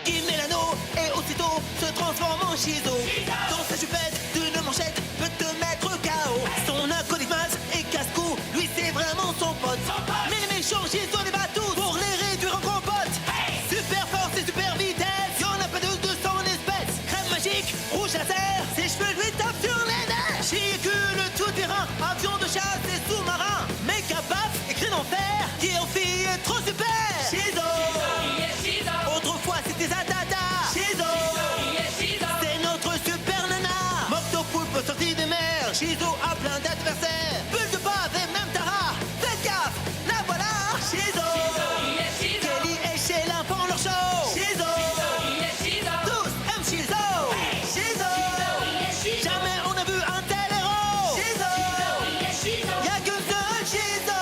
Il met l'anneau et aussitôt se transforme en Shizo. Dans sa jupette d'une manchette peut te mettre KO. Son acolyte et casse-cou, lui c'est vraiment son pote. Mais les méchants Shizo les bat tous pour les réduire en compote. Super force et super vitesse, y'en a pas de 200 espèces. Crème magique, rouge laser, ses cheveux lui tapent sur les nerfs. Véhicule tout-terrain, avion de chasse et sous-marin. Méga baf et cri d'enfer, qui en fille est trop super. Shizo. Autrefois c'était Zadada. Shizo. C'est notre super nana. Moctopoulpe sorti des mers. Shizo a plein d'adversaires. Bulle de bave et même Tara. Faites gaffe, la voilà. Shizo. Kelly et Sheila font leur show. Shizo. Tous aiment Shizo. Shizo. Jamais on a vu un tel héros. Shizo. Y'a qu'un seul Shizo.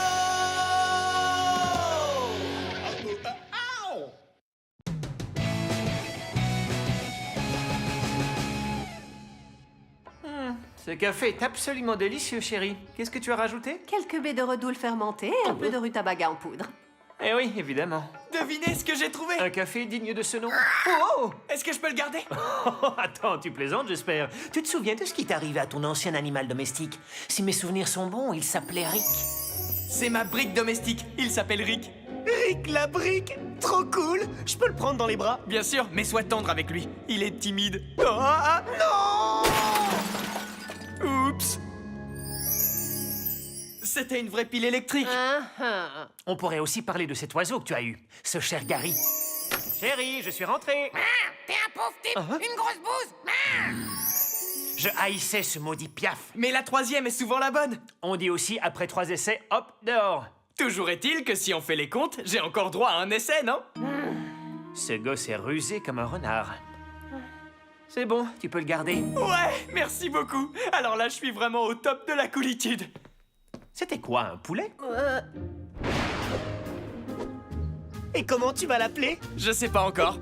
Ce café est absolument délicieux, chérie. Qu'est-ce que tu as rajouté? Quelques baies de redoule fermentées et un peu de rutabaga en poudre. Eh oui, évidemment. Devinez ce que j'ai trouvé. Un café digne de ce nom. Oh, est-ce que je peux le garder? Oh, attends, tu plaisantes, j'espère. Tu te souviens de ce qui t'arrive à ton ancien animal domestique? Si mes souvenirs sont bons, il s'appelait Rick. C'est ma brique domestique. Il s'appelle Rick. Rick la brique, trop cool. Je peux le prendre dans les bras. Bien sûr, mais sois tendre avec lui. Il est timide. Ah non. Oups. C'était une vraie pile électrique. On pourrait aussi parler de cet oiseau que tu as eu, ce cher Gary. Chérie, je suis rentré. T'es un pauvre type, une grosse bouse. Je haïssais ce maudit Piaf. Mais la troisième est souvent la bonne. On dit aussi, après 3 essais, hop, dehors. Toujours est-il que si on fait les comptes, j'ai encore droit à un essai, non? Ce gosse est rusé comme un renard. C'est bon, tu peux le garder. Ouais, merci beaucoup. Alors là, je suis vraiment au top de la coolitude. C'était quoi, un poulet? Et comment tu vas l'appeler? Je sais pas encore.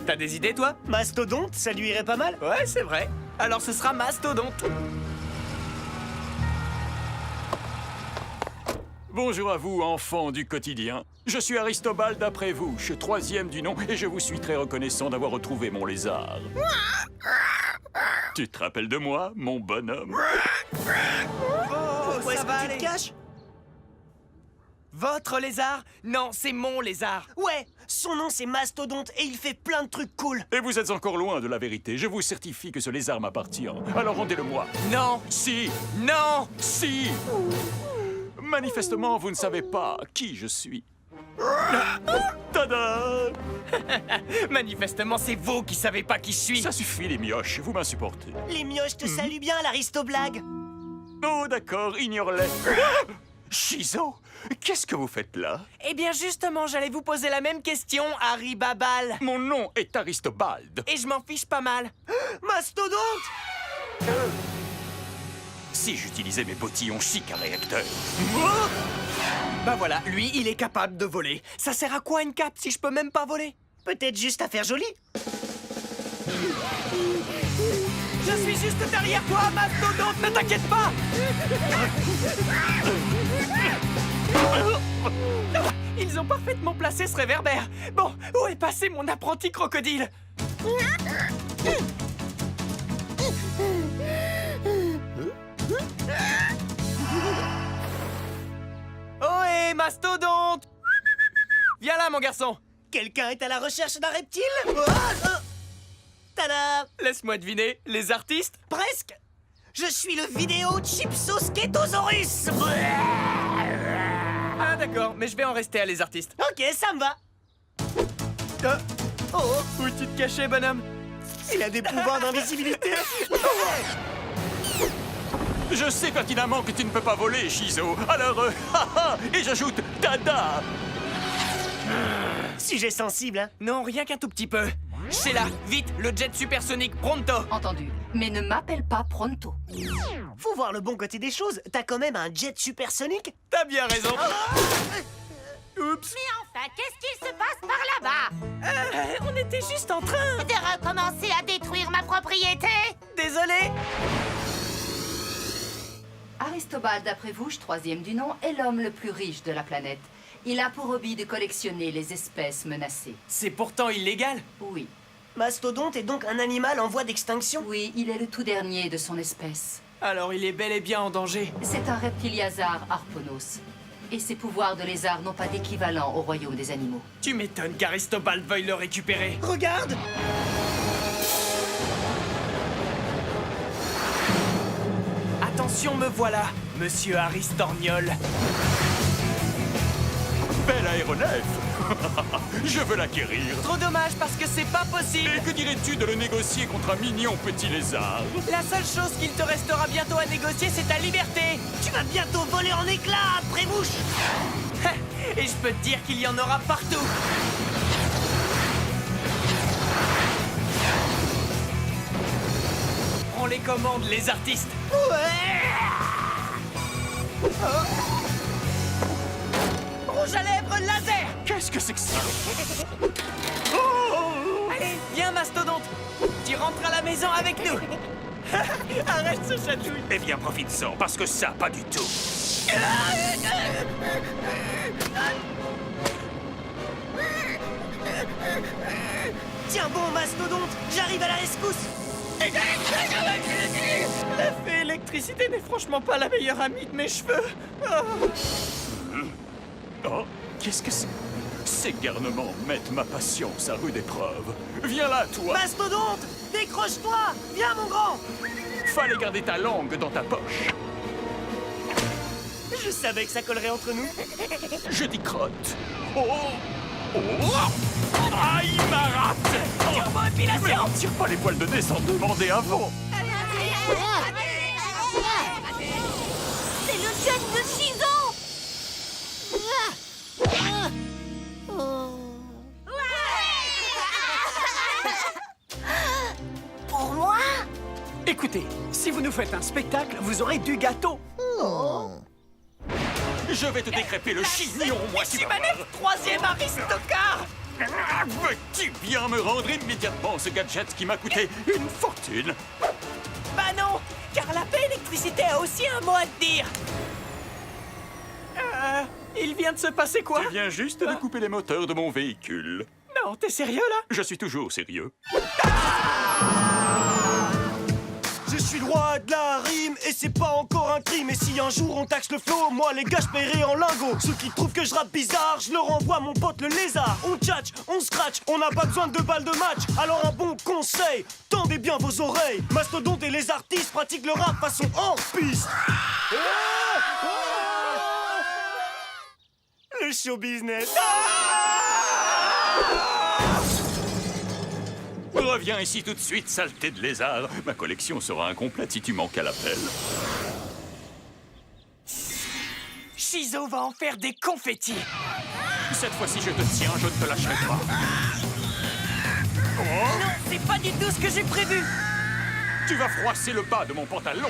T'as des idées, toi? Mastodonte, ça lui irait pas mal? Ouais, c'est vrai. Alors ce sera Mastodonte. Bonjour à vous, enfants du quotidien. Je suis Aristobald d'après vous, je suis 3e du nom et je vous suis très reconnaissant d'avoir retrouvé mon lézard. Tu te rappelles de moi, mon bonhomme? Où est-ce que tu te caches? Votre lézard? Non, c'est mon lézard. Ouais, son nom c'est Mastodonte et il fait plein de trucs cool. Et vous êtes encore loin de la vérité. Je vous certifie que ce lézard m'appartient. Alors rendez-le-moi. Non, Si, non. si. Manifestement, vous ne savez pas qui je suis. Tada! Manifestement, c'est vous qui savez pas qui je suis. Ça suffit, les mioches, vous m'insupportez. Les mioches te saluent bien, l'Aristoblague. Oh, d'accord, ignore-les. Shizo, qu'est-ce que vous faites là? Eh bien, justement, j'allais vous poser la même question, Harry Babal. Mon nom est Aristobald. Et je m'en fiche pas mal. Mastodonte! Si j'utilisais mes bottillons chics à réacteur. Bah voilà, lui, il est capable de voler. Ça sert à quoi une cape si je peux même pas voler? Peut-être juste à faire joli. Je suis juste derrière toi, Mastodonte, ne t'inquiète pas. Ils ont parfaitement placé ce réverbère. Bon, où est passé mon apprenti crocodile? Ohé, Mastodonte! Viens là, mon garçon. Quelqu'un est à la recherche d'un reptile? Tada! Laisse-moi deviner, les artistes? Presque! Je suis le vidéo Chipsosketosaurus! Ah d'accord, mais je vais en rester à les artistes. Ok, ça me va. Où tu te cachais, bonhomme? Il a des pouvoirs d'invisibilité. Je sais pertinemment que tu ne peux pas voler, Shizo. Alors, et j'ajoute Tada! Sujet sensible, hein? Non, rien qu'un tout petit peu. Sheila, vite, le jet supersonique, pronto! Entendu. Mais ne m'appelle pas Pronto. Faut voir le bon côté des choses. T'as quand même un jet supersonique. T'as bien raison. Oups. Mais enfin, qu'est-ce qu'il se passe par là-bas? On était juste en train. De recommencer à détruire ma propriété? Désolé. Aristobald, d'après vous, 3e du nom, est l'homme le plus riche de la planète. Il a pour hobby de collectionner les espèces menacées. C'est pourtant illégal. Oui. Mastodonte est donc un animal en voie d'extinction? Oui, il est le tout dernier de son espèce. Alors il est bel et bien en danger. C'est un reptiliazard Harponos. Et ses pouvoirs de lézard n'ont pas d'équivalent au royaume des animaux. Tu m'étonnes qu'Aristobald veuille le récupérer. Regarde! Attention, me voilà, monsieur Aristorniol. Belle aéronef. Je veux l'acquérir. Trop dommage parce que c'est pas possible. Et que dirais-tu de le négocier contre un mignon petit lézard? La seule chose qu'il te restera bientôt à négocier, c'est ta liberté. Tu vas bientôt voler en éclats, Prémouche! Et je peux te dire qu'il y en aura partout. Prends les commandes, les artistes. Rouge à lèvres laser. Qu'est-ce que c'est que ça? Allez, viens, Mastodonte. Tu rentres à la maison avec nous. Arrête ce chatouille. Eh bien, profite-en, parce que ça, pas du tout. Tiens bon, Mastodonte, j'arrive à la rescousse! La fée électricité n'est franchement pas la meilleure amie de mes cheveux. Oh, qu'est-ce que c'est? Ces garnements mettent ma patience à rude épreuve. Viens là, toi. Mastodonte, décroche-toi! Viens, mon grand! Fallait garder ta langue dans ta poche. Je savais que ça collerait entre nous. Je dis crotte. Oh! Oh! Aïe, ma rate! Turbo-épilation! Mais n'en tire pas les poils de nez sans demander avant. C'est le jet de Shizo. Pour moi? Écoutez, si vous nous faites un spectacle, vous aurez du gâteau. Je vais te décréper le chignon, moi, tu vas voir. 3e Aristocar. Veux-tu bien me rendre immédiatement ce gadget qui m'a coûté une fortune? Bah non, car la paix électricité a aussi un mot à te dire. Il vient de se passer quoi? Tu viens juste de couper les moteurs de mon véhicule. Non, t'es sérieux là? Je suis toujours sérieux. Je suis le roi de la rime et c'est pas encore un crime. Et si un jour on taxe le flow, moi les gars je paierai en lingots. Ceux qui trouvent que je rappe bizarre, je leur envoie mon pote le lézard. On tchatch, on scratch, on n'a pas besoin de 2 balles de match. Alors un bon conseil, tendez bien vos oreilles. Mastodonte et les artistes pratiquent le rap façon hors piste. Le show business. Reviens ici tout de suite, saleté de lézard. Ma collection sera incomplète si tu manques à l'appel. Shizo va en faire des confettis. Cette fois-ci, je te tiens, je ne te lâcherai pas. Non, c'est pas du tout ce que j'ai prévu. Tu vas froisser le bas de mon pantalon.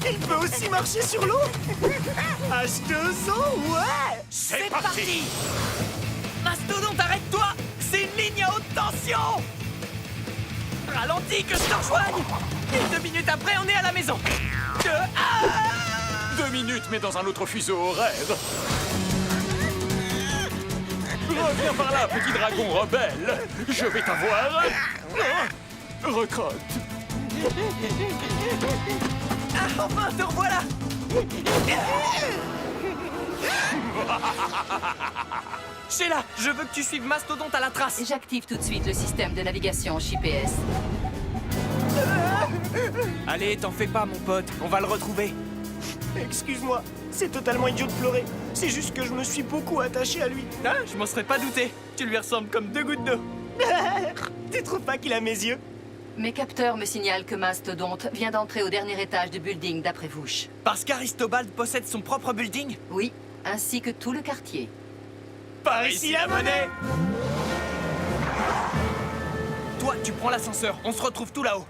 Il peut aussi marcher sur l'eau. H2O, ouais. C'est parti. Mastodonte, arrête-toi. C'est une ligne à haute tension. Ralentis que je te rejoigne. Et 2 minutes après, on est à la maison. 2 minutes, mais dans un autre fuseau horaire. Reviens par là, petit dragon rebelle. Je vais t'avoir. Recrotte. Ah, enfin, te revoilà. Sheila, je veux que tu suives Mastodonte à la trace. J'active tout de suite le système de navigation GPS. Allez, t'en fais pas, mon pote. On va le retrouver. Excuse-moi, c'est totalement idiot de pleurer. C'est juste que je me suis beaucoup attaché à lui. Ah, je m'en serais pas douté. Tu lui ressembles comme 2 gouttes d'eau. Tu trouves pas qu'il a mes yeux? Mes capteurs me signalent que Mastodonte vient d'entrer au dernier étage du building d'après Vouche. Parce qu'Aristobald possède son propre building? Oui, ainsi que tout le quartier. Par ici la monnaie. Toi, tu prends l'ascenseur. On se retrouve tout là-haut.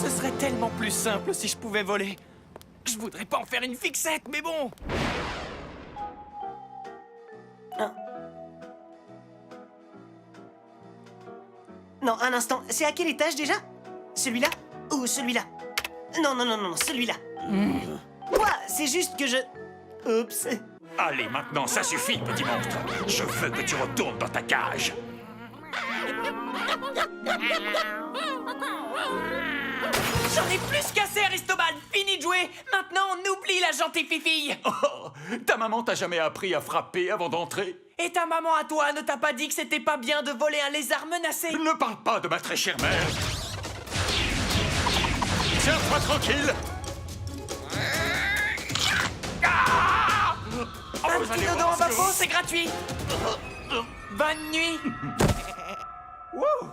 Ce serait tellement plus simple si je pouvais voler. Je voudrais pas en faire une fixette, mais bon. Non, un instant, c'est à quel étage déjà? Celui-là? Ou celui-là? Non, non, non, non, celui-là. Quoi? C'est juste que je... Oups. Allez, maintenant, ça suffit, petit monstre. Je veux que tu retournes dans ta cage. J'en ai plus qu'assez, Aristobal. Fini de jouer. Maintenant, on oublie la gentille fifille. Oh, ta maman t'a jamais appris à frapper avant d'entrer? Et ta maman à toi ne t'a pas dit que c'était pas bien de voler un lézard menacé? Ne parle pas de ma très chère mère. Tiens-toi tranquille. Ah! Oh, Un vous petit allez dodo voir en ce bas que- peau, c'est gratuit. Bonne nuit. Wow,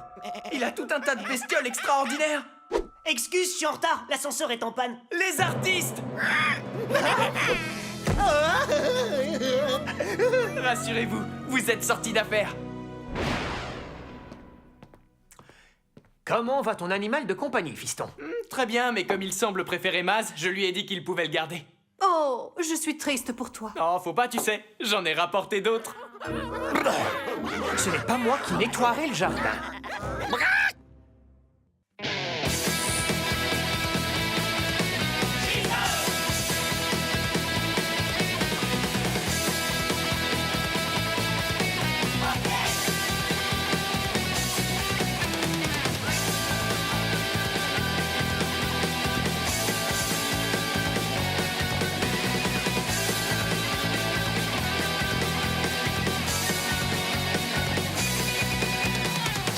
il a tout un tas de bestioles extraordinaires. Excuse, je suis en retard, l'ascenseur est en panne. Les artistes. Rassurez-vous, vous êtes sortis d'affaire. Comment va ton animal de compagnie, fiston? Très bien, mais comme il semble préférer Maz, je lui ai dit qu'il pouvait le garder. Oh, je suis triste pour toi. Oh, faut pas, tu sais, j'en ai rapporté d'autres. Ce n'est pas moi qui nettoierai le jardin.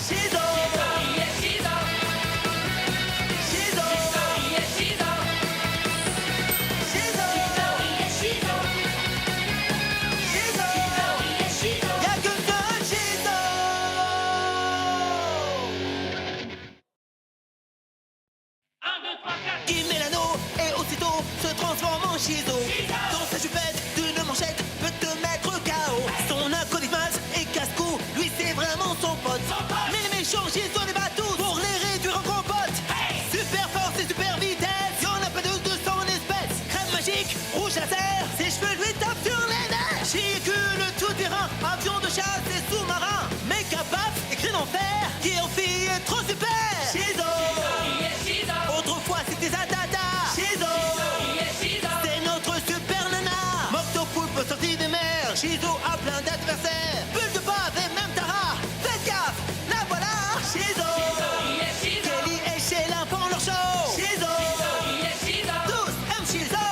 Shizo! Shizo! Shizo! Shizo! Y'a que deux Shizo! Il met l'anneau et aussitôt se transforme en Shizo. Dans sa jupette d'une manchette peut te mettre KO. Son acolyte et casse-cou, lui c'est vraiment son pote. Mais les méchants Shizo les battent tous pour les réduire en compote. Super force et super vitesse, y'en a pas de son espèce. Crème magique, rouge laser, ses cheveux lui tapent sur les nerfs. Chicule tout terrain, avion de chasse et sous-marin. Méga paf, écrit en fer, qui en fille est trop super. Shizo! Autrefois c'était Zadada. Shizo! C'est notre super nana. Moctopoulpe sorti des mers. Shizo a plein d'adversaires. Bulle de bave et même Tara. Faites gaffe, la voilà. Shizo! Kelly et Sheila font leur show. Shizo! Tous aiment Shizo.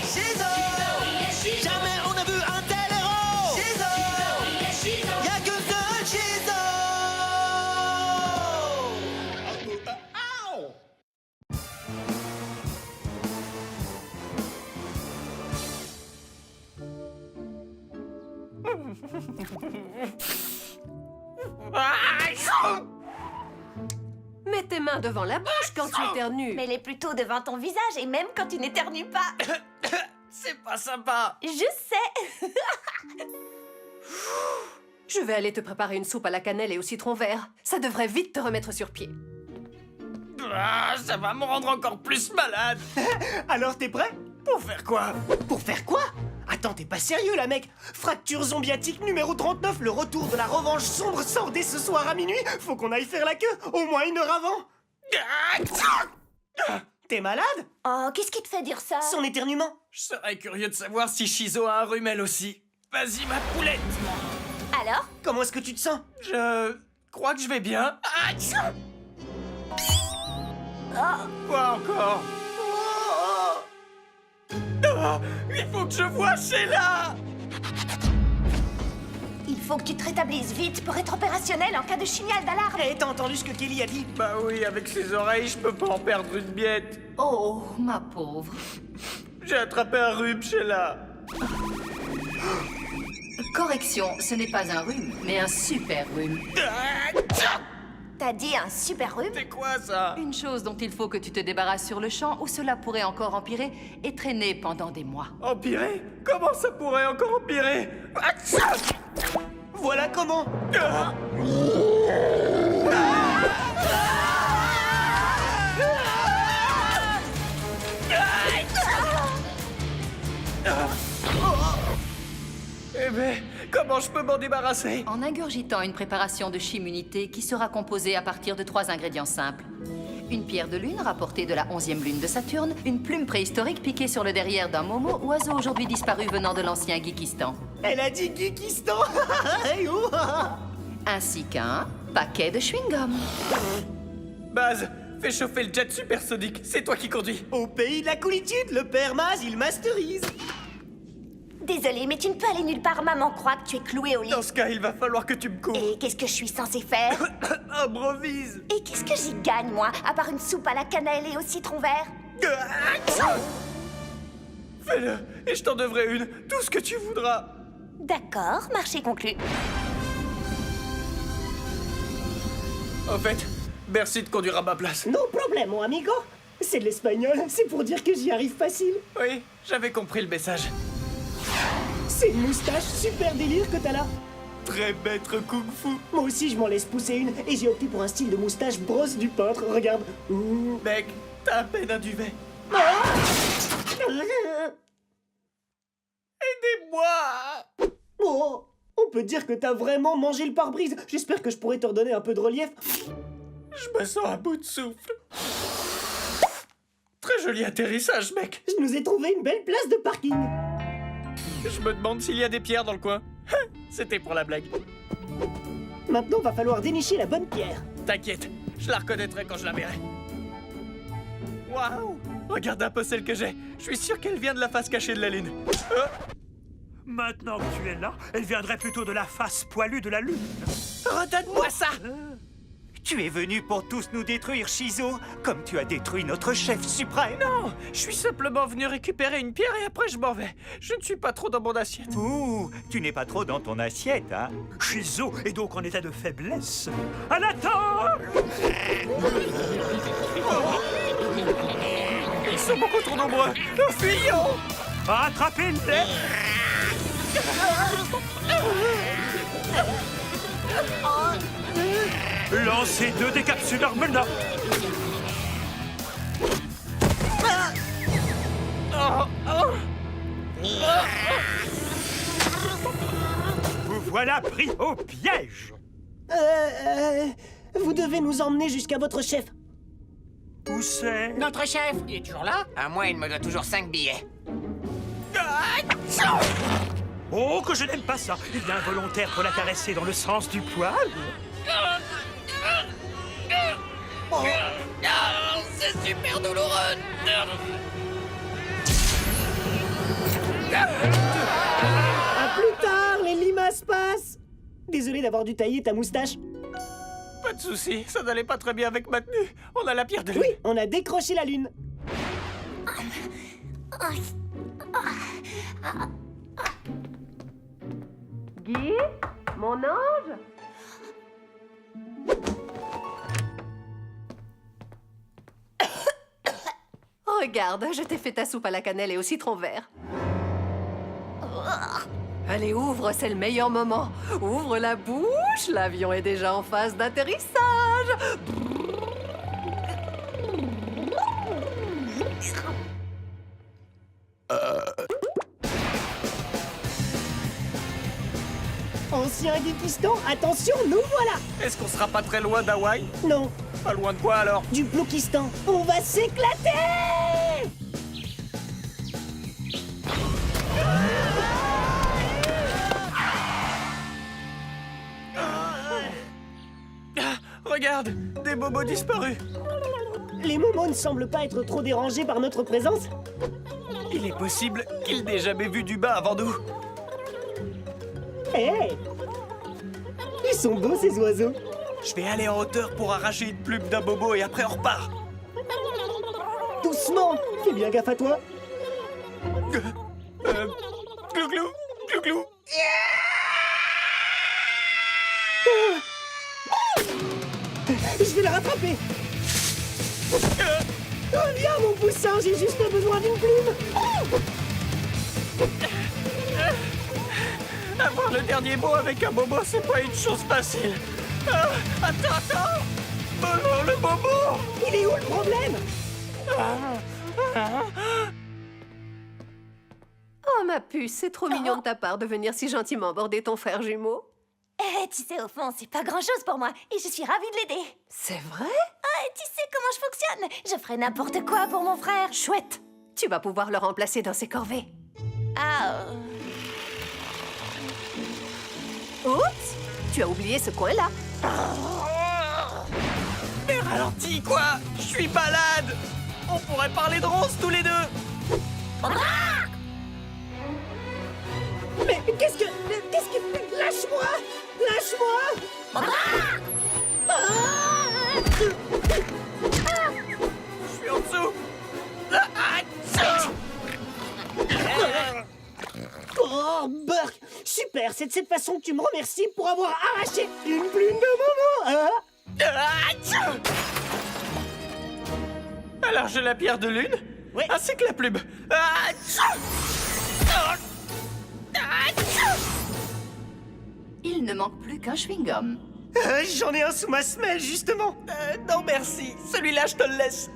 Shizo! Jamais on a vu un tel héros. Shizo! Y'a que seul Shizo! Mets tes mains devant la bouche quand tu éternues. Mets-les plutôt devant ton visage et même quand tu n'éternues pas. C'est pas sympa. Je sais. Je vais aller te préparer une soupe à la cannelle et au citron vert. Ça devrait vite te remettre sur pied. Ah, ça va me rendre encore plus malade. Alors t'es prêt? Pour faire quoi? Pour faire quoi? Attends, t'es pas sérieux là, mec? Fracture zombiatique numéro 39, le retour de la revanche sombre sort dès ce soir à minuit. Faut qu'on aille faire la queue, au moins 1 heure avant. T'es malade? Oh, qu'est-ce qui te fait dire ça? Son éternuement. Je serais curieux de savoir si Shizo a un rhume elle aussi. Vas-y, ma poulette. Alors? Comment est-ce que tu te sens? Je crois que je vais bien. Quoi encore? Ah, il faut que je voie Sheila. Il faut que tu te rétablisses vite pour être opérationnel en cas de signal d'alarme. Eh, t'as entendu ce que Kelly a dit? Bah oui, avec ses oreilles, je peux pas en perdre une miette. Oh, ma pauvre. J'ai attrapé un rhume, Sheila. Correction, ce n'est pas un rhume, mais un super rhume. T'as dit un super rhume? C'est quoi ça? Une chose dont il faut que tu te débarrasses sur le champ ou cela pourrait encore empirer et traîner pendant des mois. Empirer? Comment ça pourrait encore empirer? Voilà comment. Eh ben, comment je je peux m'en débarrasser? En ingurgitant une préparation de chimunité qui sera composée à partir de 3 ingrédients simples. Une pierre de lune rapportée de la 11e lune de Saturne, une plume préhistorique piquée sur le derrière d'un momo, oiseau aujourd'hui disparu venant de l'ancien Geekistan. Elle a dit Geekistan. Ainsi qu'un paquet de chewing-gum. Baz, fais chauffer le jet supersonique, c'est toi qui conduis. Au pays de la coolitude, le père Maz, il masterise. Désolée, mais tu ne peux aller nulle part. Maman croit que tu es cloué au lit. Dans ce cas, il va falloir que tu me cours. Et qu'est-ce que je suis censée faire? Improvise. Et qu'est-ce que j'y gagne, moi, à part une soupe à la cannelle et au citron vert? Fais-le, et je t'en devrai une, tout ce que tu voudras. D'accord, marché conclu. En fait, merci de conduire à ma place. No problème, mon amigo. C'est de l'espagnol, c'est pour dire que j'y arrive facile. Oui, j'avais compris le message. C'est une moustache super délire que t'as là. Très maître kung-fu. Moi aussi, je m'en laisse pousser une et j'ai opté pour un style de moustache brosse du peintre. Regarde. Ouh. Mec, t'as à peine un duvet. Aidez-moi! Oh, on peut dire que t'as vraiment mangé le pare-brise. J'espère que je pourrai te redonner un peu de relief. Je me sens à bout de souffle. Très joli atterrissage, mec. Je nous ai trouvé une belle place de parking. Je me demande s'il y a des pierres dans le coin. C'était pour la blague. Maintenant, va falloir dénicher la bonne pierre. T'inquiète, je la reconnaîtrai quand je la verrai. Waouh! Regarde un peu celle que j'ai. Je suis sûr qu'elle vient de la face cachée de la lune. Maintenant que tu es là, elle viendrait plutôt de la face poilue de la lune. Redonne-moi ça! Tu es venu pour tous nous détruire, Shizo, comme tu as détruit notre chef suprême. Non, je suis simplement venu récupérer une pierre et après je m'en vais. Je ne suis pas trop dans mon assiette. Ouh, tu n'es pas trop dans ton assiette, hein? Shizo est donc en état de faiblesse. Anatole! Ils sont beaucoup trop nombreux. Nous fuyons! Attrapez-les! Lancez 2 décapsuleurs menottes. Vous voilà pris au piège. Vous devez nous emmener jusqu'à votre chef. Où c'est? Notre chef, il est toujours là? À moi, il me doit toujours 5 billets. Oh, que je n'aime pas ça. Il est involontaire pour la caresser dans le sens du poil. C'est super douloureux. À plus tard, les limaces passent. Désolé d'avoir dû tailler ta moustache. Pas de soucis, ça n'allait pas très bien avec ma tenue. On a la pierre de lune. Oui, on a décroché la lune. Guy, mon ange? Regarde, je t'ai fait ta soupe à la cannelle et au citron vert. Allez, ouvre, c'est le meilleur moment. Ouvre la bouche, l'avion est déjà en phase d'atterrissage. Ancien Geekistan, attention, nous voilà. Est-ce qu'on sera pas très loin d'Hawaï? Non, Pas loin de quoi alors? du Ploukistan. On va s'éclater. Regarde, des bobos disparus. Les momos ne semblent pas être trop dérangés par notre présence. Il est possible qu'ils n'aient jamais vu du bas avant nous. Hé, ils sont beaux ces oiseaux. Je vais aller en hauteur pour arracher une plume d'un bobo et après on repart. Doucement, fais bien gaffe à toi. Glou-glou, glou-glou. Je vais la rattraper. Viens mon poussin, j'ai juste besoin d'une plume. Avoir le dernier mot avec un bobo, c'est pas une chose facile. Attends. Bolo, le bobo. Il est où le problème? Oh, ma puce, c'est trop mignon de ta part de venir si gentiment border ton frère jumeau. Tu sais, au fond, c'est pas grand-chose pour moi, et je suis ravie de l'aider. C'est vrai? Tu sais comment je fonctionne. Je ferai n'importe quoi pour mon frère. Chouette! Tu vas pouvoir le remplacer dans ses corvées. Oups! Tu as oublié ce coin-là. Mais ralentis, quoi! Je suis malade! On pourrait parler de Rose tous les deux! Mais qu'est-ce que... Lâche-moi! Lâche-moi! Je suis en dessous! Oh, Burk! Super, c'est de cette façon que tu me remercies pour avoir arraché une plume de Momo, hein? Alors j'ai la pierre de lune? Oui. Ainsi que la plume. Il ne manque plus qu'un chewing-gum. J'en ai un sous ma semelle, justement. Non merci, celui-là je te le laisse.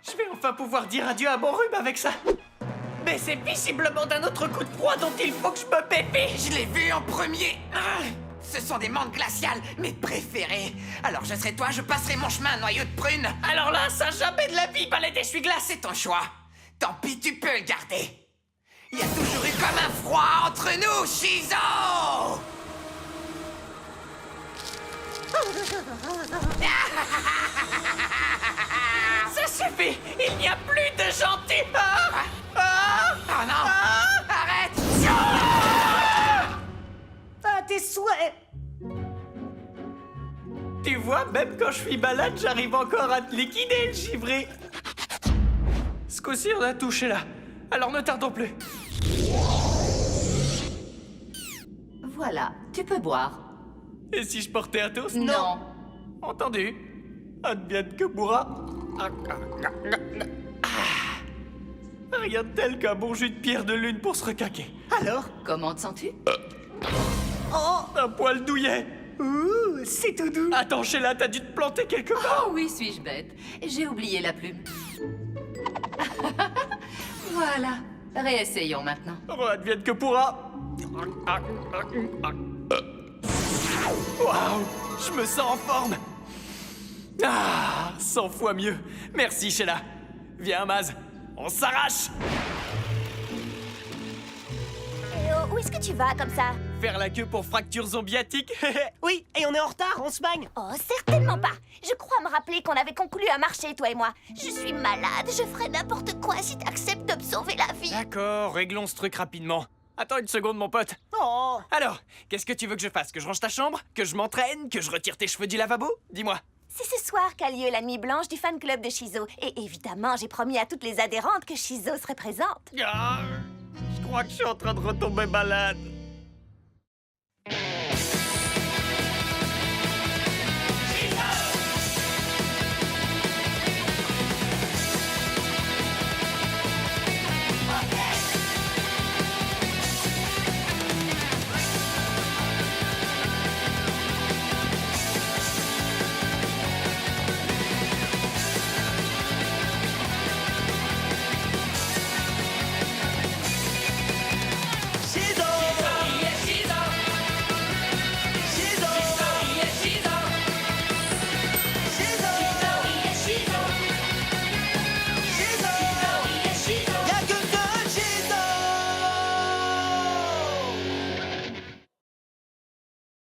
Je vais enfin pouvoir dire adieu à mon rhume avec ça. Mais c'est visiblement d'un autre coup de froid dont il faut que je me pépie. Je l'ai vu en premier. Ce sont des menthes glaciales, mes préférées. Alors je serai toi, je passerai mon chemin, noyau de prune. Alors là, ça jamais de la vie, balai d'essuie-glace. C'est ton choix. Tant pis, tu peux le garder. Il y a toujours eu comme un froid entre nous, Shizo. Ça suffit, il n'y a plus de gentils. Oh non. Arrête. Ah, tes souhaits! Tu vois, même quand je suis malade, j'arrive encore à te liquider, le givré. Ce coup-ci, on a touché là. Alors ne tardons plus. Voilà, tu peux boire. Et si je portais un toast? Non. Entendu. Advienne que pourra. Rien de tel qu'un bon jus de pierre de lune pour se requinquer. Alors? Comment te sens-tu? Un poil douillet. Ouh, c'est tout doux. Attends, Sheila, t'as dû te planter quelque part. Oh oui, suis-je bête. J'ai oublié la plume. Voilà. Réessayons maintenant. Advienne que pourra. Waouh, je me sens en forme. 100 fois mieux. Merci, Sheila. Viens, Maz, on s'arrache. Où est-ce que tu vas comme ça? Faire la queue pour fracture zombiatique. Oui, et on est en retard, on se bagne. Oh, certainement pas. Je crois me rappeler qu'on avait conclu un marché, toi et moi. Je suis malade, je ferai n'importe quoi si t'acceptes de me sauver la vie. D'accord, réglons ce truc rapidement. Attends une seconde, mon pote. Oh, Alors, qu'est-ce que tu veux que je fasse? Que je range ta chambre? Que je m'entraîne? Que je retire tes cheveux du lavabo? Dis-moi. C'est ce soir qu'a lieu la nuit blanche du fan club de Shizo. Et évidemment, j'ai promis à toutes les adhérentes que Shizo serait présente. Je crois que je suis en train de retomber malade.